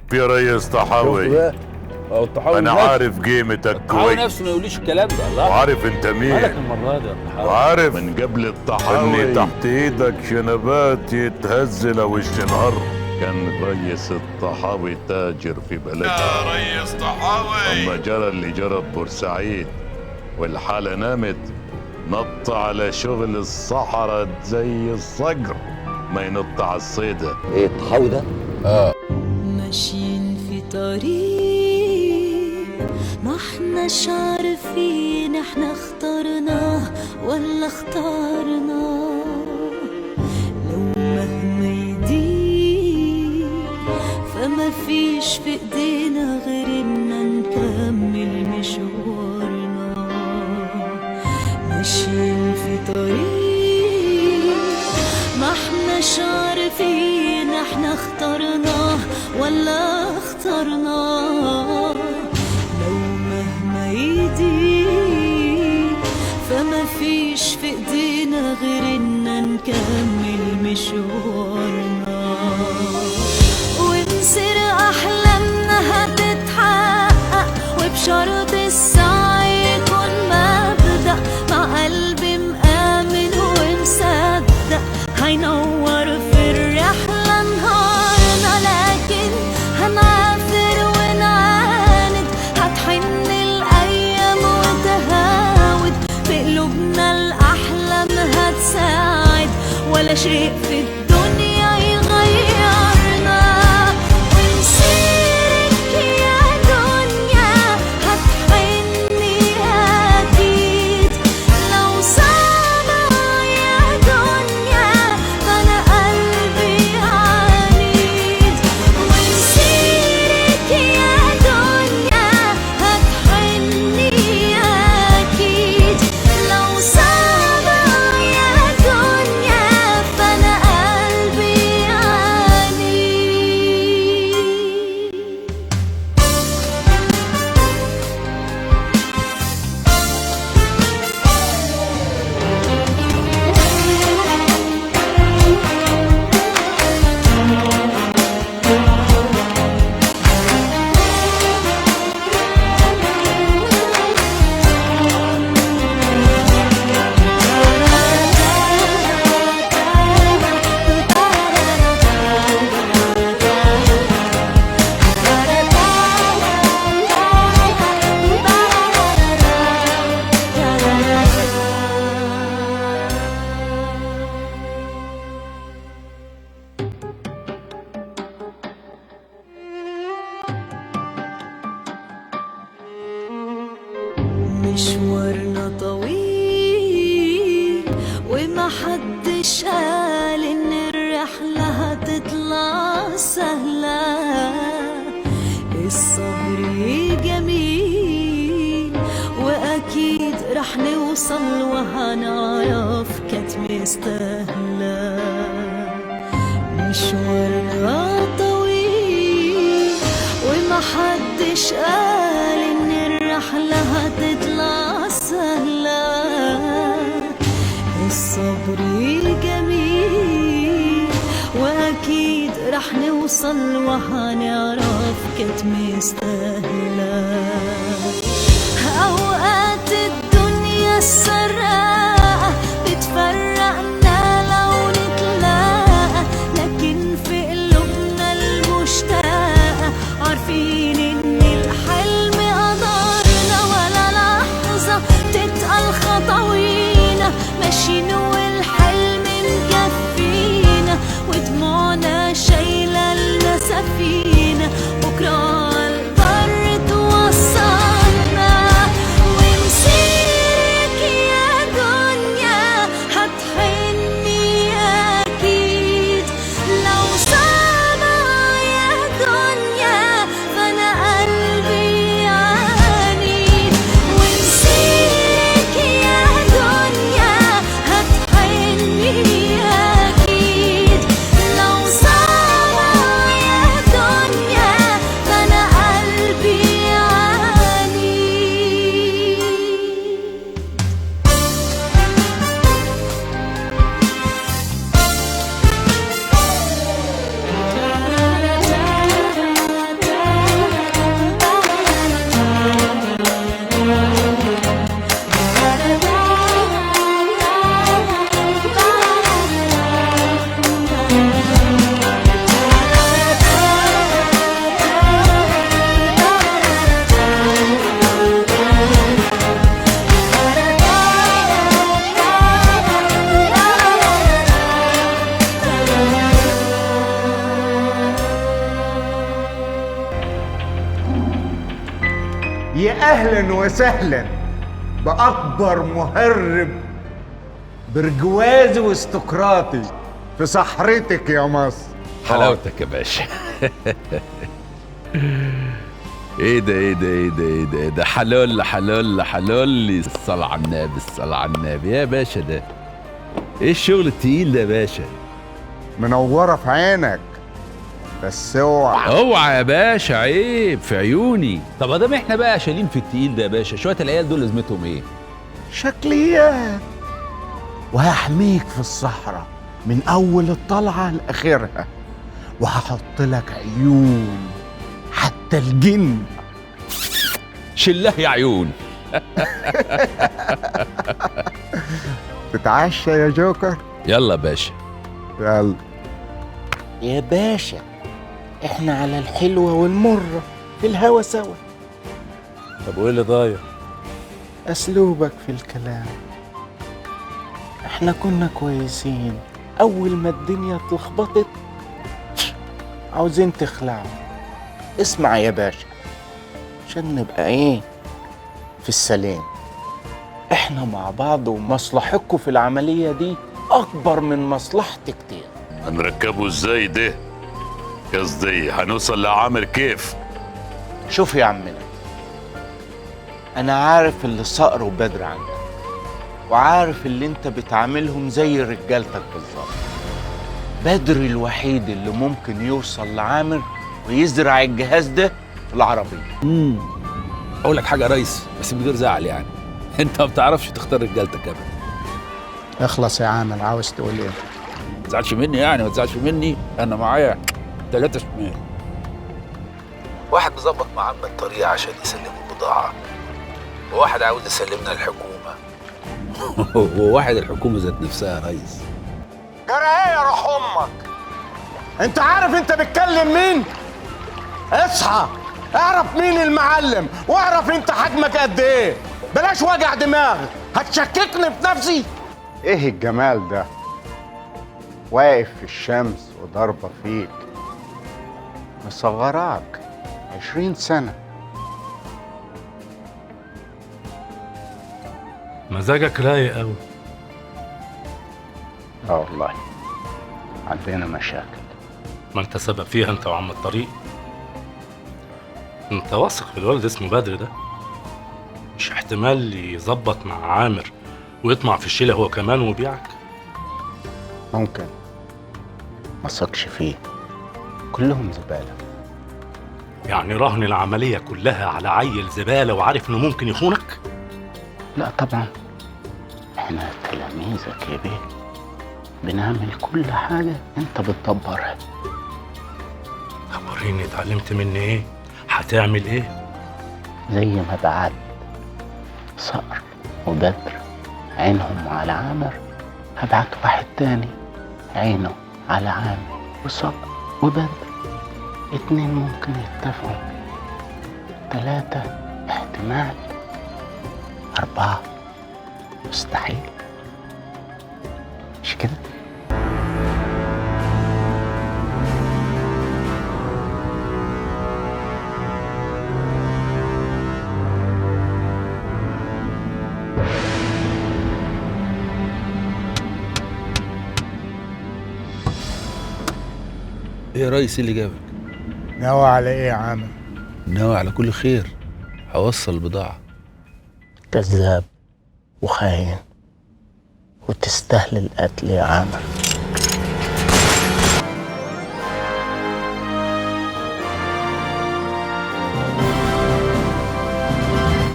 في ريس طحاوي. الطحاوي انا عارف قيمتك الطحاوي كويس، نفسه ما يقوليش الكلام ده. الله، وعارف انت مين، مالك المره دي يا الطحاوي؟ وعارف من قبل الطحاوي اني تحت ايدك شنبات يتهز لو الشنهر. كان ريس الطحاوي تاجر في بلدنا يا ريس طحاوي، اما جرى اللي جرى ببورسعيد والحالة نامت، نط على شغل الصحراء زي الصقر ما ينط على الصيدة. ايه الطحاوي ده؟ ماشيين في طريق ما احناش عارفين احنا اخترناه ولا اخترناه. لو مهما يضيق فما فيش في ايدينا غير اننا نكمل مشوارنا. ماشيين في طريق ما احناش عارفين احنا اخترناه ولا اخترناه. لو مهما يضيق فما فيش في ايدينا غير اننا نكمل مشوارنا. ونصير احلامنا هتتحقق وبشرط السعي يكون مبدأ، مع قلبي مآمن ومصدق هينور في الرحلة نهارنا. لكن هنعافر ونعاند، هتحن الأيام وتهاود في قلوبنا الأحلام هتساعد، ولا شيء في الدنيا يغيرنا. ونسيرك يا دنيا هتحني أكيد، لو صعبة يا دنيا فأنا قلبي عنيد. ونسيرك يا دنيا هتحني أكيد، لو صعبة يا دنيا فأنا قلبي مشوارنا طويل ومحدش قال ان الرحلة هتطلع سهلة. الصبر جميل واكيد رح نوصل وهنعرف كانت مستاهلة. مشوارنا طويل ومحدش قال ان الرحلة هتطلع سهلة. الصبر جميل واكيد رح نوصل وهنعرف كانت مستاهلة. اوقات الدنيا السراقة بتفرقنا لو نتلاقى، لكن في قلوبنا المشتاقة عارفين ان الحلم قدرنا. ولا لحظة تتقل خطوينا، ماشيين والحلم مكفينا، ودموعنا شايلة لنا سفينة. بكرة البر توصلنا. يا أهلا وسهلا بأكبر مهرب برجوازي واستقراطي في صحرتك يا مصر. حلاوتك يا باشا. ايه ده ايه ده ايه ده ايه ده ايه ده حلول حلول حلول. الصلاة على النبي الصلاة على النبي يا باشا. ده ايه الشغل التقيل ده يا باشا؟ منورة في عينك، بس اوعى اوعى يا باشا، عيب في عيوني. طب ادام احنا بقى شايلين في التقيل ده يا باشا، شوية العيال دول لازمتهم ايه؟ شكليات، وهحميك في الصحراء من أول الطلعة لآخرها، وهحط لك عيون حتى الجن. شله يا عيون. تتعشى يا جوكر؟ يلا يا باشا. يلا يا باشا، احنا على الحلوة والمرة في الهوا سوا. طب وايه اللي ضايع؟ اسلوبك في الكلام. احنا كنا كويسين، اول ما الدنيا اتلخبطت عاوزين تخلعوا. اسمع يا باشا، عشان نبقى ايه في السلام، احنا مع بعض ومصلحتكم في العملية دي اكبر من مصلحتي كتير. هنركبه ازاي ده؟ قصدي هنوصل لعامر كيف؟ شوف يا عمنا، انا عارف اللي صقر وبدر عندك، وعارف اللي انت بتعاملهم زي رجالتك بالظبط. بدر الوحيد اللي ممكن يوصل لعامر ويزرع الجهاز ده في العربية. اقول لك حاجة يا ريس، بس من غير زعل يعني. انت ما بتعرفش تختار رجالتك ابدا. اخلص يا عامر، عاوز تقول ايه؟ ما تزعلش مني يعني، ما تزعلش مني. انا معايا 3 شمال. واحد مظبط مع عم الطريق عشان يسلم البضاعة، وواحد عاوز يسلمنا الحكومة. وواحد الحكومة ذات نفسها يا ريس. جرى ايه يا روح امك؟ انت عارف انت بتكلم مين؟ اصحى، اعرف مين المعلم، واعرف انت حجمك قد ايه. بلاش وجع دماغ، هتشككني في نفسي. ايه الجمال ده؟ واقف في الشمس وضربة فيك، مصغراك 20 سنة. مزاجك رايق قوي. والله عندنا مشاكل. ما انت سبب فيها انت وعم الطريق. انت واثق في الولد اسمه بدر ده؟ مش احتمال يظبط مع عامر ويطمع في الشيله هو كمان ويبيعك؟ ممكن، ما ثقش فيه، كلهم زبالة. يعني رهن العمليه كلها على عيل زباله وعارف انه ممكن يخونك؟ لا طبعا، احنا تلاميذك يا بيه، بنعمل كل حاجة انت بتدبرها. طب وريني اتعلمت مني ايه؟ هتعمل ايه؟ زي ما بعت صقر وبدر عينهم على عامر، هبعت واحد تاني عينه على عامر وصقر وبدر. 2 ممكن يتفقوا، 3 احتمال، 4 مستحيل. مش كده؟ ايه يا ريس اللي جابك؟ ناوي على ايه يا عامر؟ ناوي على كل خير، هوصل البضاعة. كذاب وخاين، وتستاهل القتل يا عامر.